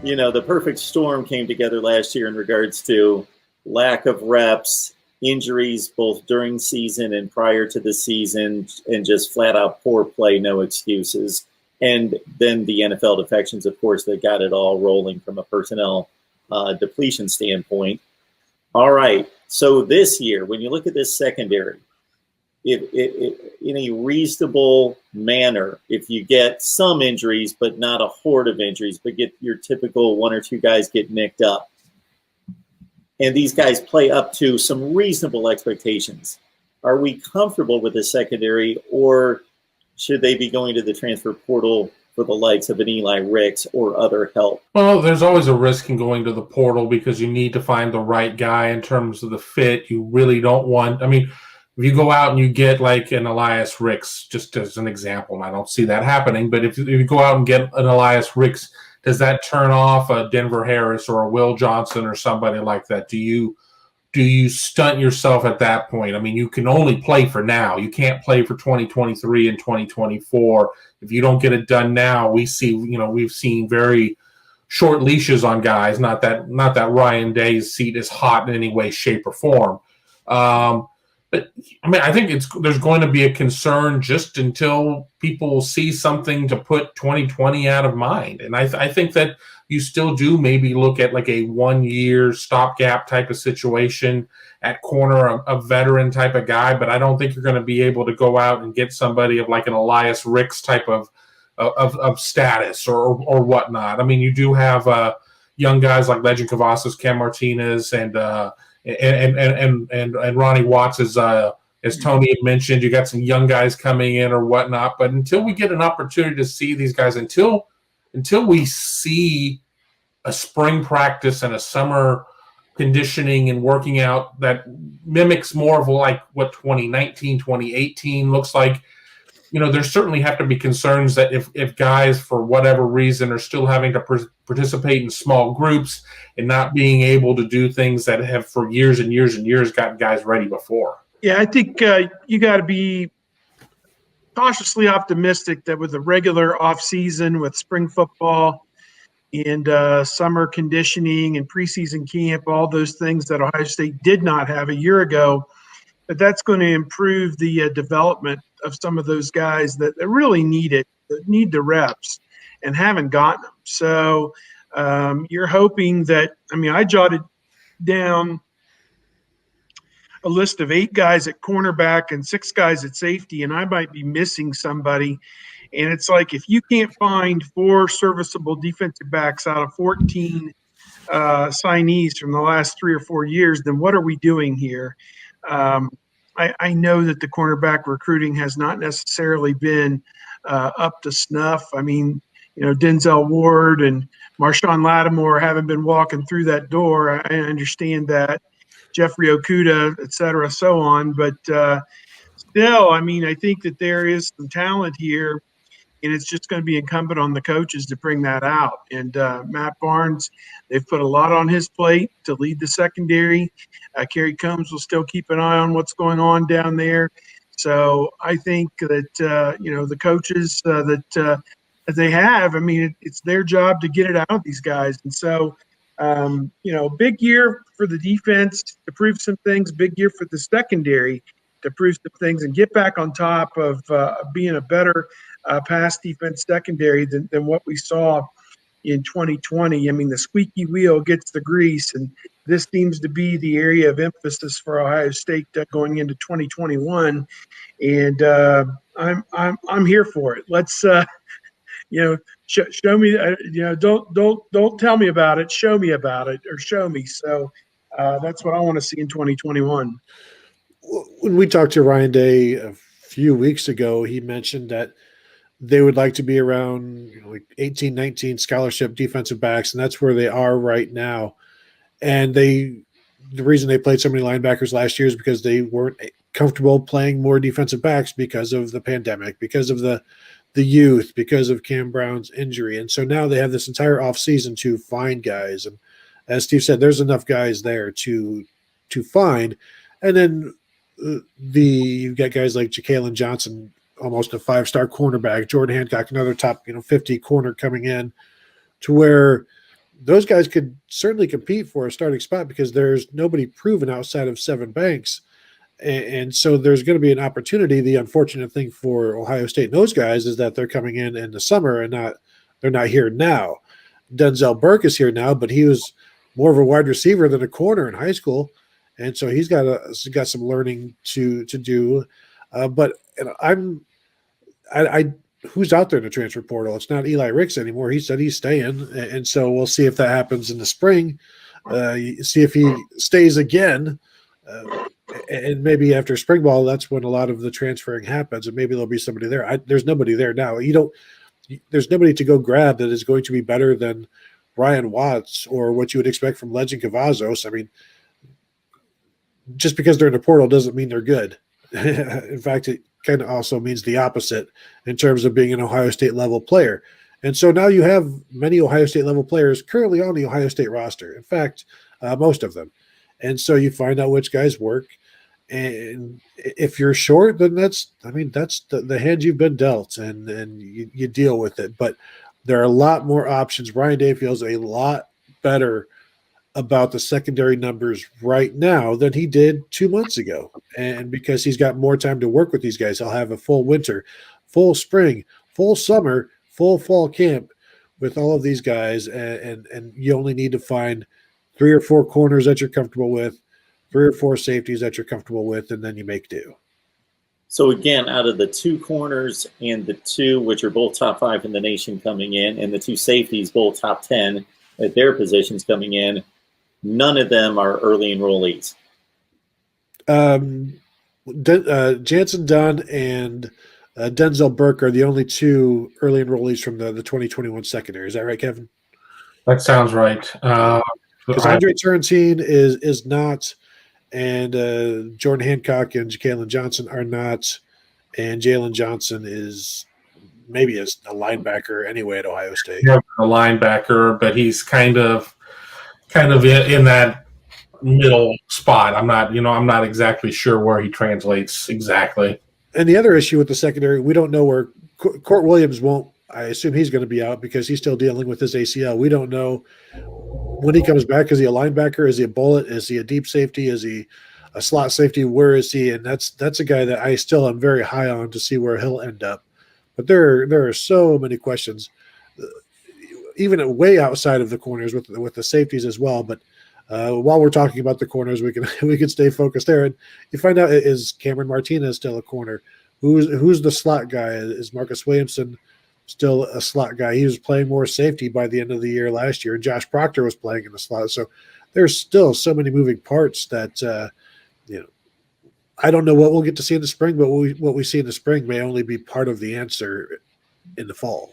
the perfect storm came together last year in regards to lack of reps, injuries both during season and prior to the season, and just flat out poor play, no excuses. And then the NFL defections, of course, that got it all rolling from a personnel depletion standpoint. All right. So this year, when you look at this secondary, in a reasonable manner, if you get some injuries, but not a horde of injuries, but get your typical one or two guys get nicked up, and these guys play up to some reasonable expectations, are we comfortable with the secondary, or should they be going to the transfer portal for the likes of an Eli Ricks or other help? Well, there's always a risk in going to the portal because you need to find the right guy in terms of the fit. You really don't want – I mean, if you go out and you get like an Elias Ricks, just as an example, and I don't see that happening, but if you go out and get an Elias Ricks, does that turn off a Denver Harris or a Will Johnson or somebody like that? Do you stunt yourself at that point? I mean, you can only play for now. You can't play for 2023 and 2024. If you don't get it done now, we've seen very short leashes on guys. Not that Ryan Day's seat is hot in any way, shape, or form. But I mean, I think there's going to be a concern just until people see something to put 2020 out of mind. And I think that you still do maybe look at like a 1-year stopgap type of situation at corner, a veteran type of guy. But I don't think you're going to be able to go out and get somebody of like an Elias Ricks type of status or whatnot. I mean, you do have young guys like Legend Cavazos, Cam Martinez, and Ronnie Watts, as Tony had mentioned. You got some young guys coming in or whatnot. But until we get an opportunity to see these guys, until we see a spring practice and a summer conditioning and working out that mimics more of like what 2019, 2018 looks like, there certainly have to be concerns that if guys, for whatever reason, are still having to participate in small groups and not being able to do things that have for years and years and years gotten guys ready before. Yeah, I think you got to be cautiously optimistic that with the regular off season, with spring football and summer conditioning and preseason camp, all those things that Ohio State did not have a year ago, that's going to improve the development of some of those guys that really need it, that need the reps and haven't gotten them. So you're hoping that – I mean, I jotted down a list of 8 guys at cornerback and 6 guys at safety, and I might be missing somebody. And it's like if you can't find 4 serviceable defensive backs out of 14 signees from the last 3 or 4 years, then what are we doing here? I know that the cornerback recruiting has not necessarily been up to snuff. I mean, Denzel Ward and Marshawn Lattimore haven't been walking through that door. I understand that. Jeffrey Okuda, et cetera, so on. But still, I mean, I think that there is some talent here, and it's just going to be incumbent on the coaches to bring that out. And Matt Barnes, they've put a lot on his plate to lead the secondary. Kerry Combs will still keep an eye on what's going on down there. So I think that, the coaches that they have, I mean, it's their job to get it out of these guys. And so, big year for the defense to prove some things, big year for the secondary to prove some things and get back on top of being a better pass defense secondary than what we saw in 2020. I mean, the squeaky wheel gets the grease, and this seems to be the area of emphasis for Ohio State going into 2021. And I'm here for it. Let's show me. Don't tell me about it. Show me about it, or show me. So that's what I want to see in 2021. When we talked to Ryan Day a few weeks ago, he mentioned that they would like to be around like 18, 19 scholarship defensive backs, and that's where they are right now. And the reason they played so many linebackers last year is because they weren't comfortable playing more defensive backs because of the pandemic, because of the youth, because of Cam Brown's injury. And so now they have this entire offseason to find guys. And as Steve said, there's enough guys there to find. And then you've got guys like Ja'Kalen Johnson, almost a 5-star cornerback, Jordan Hancock, another top 50 corner coming in, to where those guys could certainly compete for a starting spot because there's nobody proven outside of Seven Banks. And so there's going to be an opportunity. The unfortunate thing for Ohio State and those guys is that they're coming in the summer and they're not here now. Denzel Burke is here now, but he was more of a wide receiver than a corner in high school, and so he's got some learning to do. But I who's out there in the transfer portal? It's not Eli Ricks anymore. He said he's staying, and so we'll see if that happens in the spring. See if he stays again, and maybe after spring ball, that's when a lot of the transferring happens, and maybe there'll be somebody there. There's nobody there now. There's nobody to go grab that is going to be better than Ryan Watts or what you would expect from Legend Cavazos. I mean, just because they're in the portal doesn't mean they're good. In fact, it kind of also means the opposite in terms of being an Ohio State level player. And so now you have many Ohio State level players currently on the Ohio State roster. In fact, most of them. And so you find out which guys work. And if you're short, then that's the hand you've been dealt, and you deal with it. But there are a lot more options. Ryan Day feels a lot better about the secondary numbers right now than he did 2 months ago. And because he's got more time to work with these guys, he'll have a full winter, full spring, full summer, full fall camp with all of these guys. And you only need to find 3 or 4 corners that you're comfortable with, 3 or 4 safeties that you're comfortable with, and then you make do. So again, out of the 2 corners and the 2, which are both top 5 in the nation coming in, and the 2 safeties, both top 10 at their positions coming in, none of them are early enrollees. Jansen Dunn and Denzel Burke are the only 2 early enrollees from the 2021 secondary. Is that right, Kevin? That sounds right. Because Andre Turrentine is not, and Jordan Hancock and Jalen Johnson are not, and Jalen Johnson is maybe a linebacker anyway at Ohio State. Yeah, a linebacker, but he's kind of in that middle spot. I'm not exactly sure where he translates exactly. And the other issue with the secondary, we don't know where Court Williams won't. I assume he's going to be out because he's still dealing with his ACL. We don't know when he comes back. Is he a linebacker? Is he a bullet? Is he a deep safety? Is he a slot safety? Where is he? And that's a guy that I still am very high on to see where he'll end up. But there are so many questions, even way outside of the corners with the safeties as well. But while we're talking about the corners, we can stay focused there. And you find out, is Cameron Martinez still a corner? Who's the slot guy? Is Marcus Williamson still a slot guy? He was playing more safety by the end of the year last year, and Josh Proctor was playing in the slot. So there's still so many moving parts that I don't know what we'll get to see in the spring, but what we see in the spring may only be part of the answer in the fall.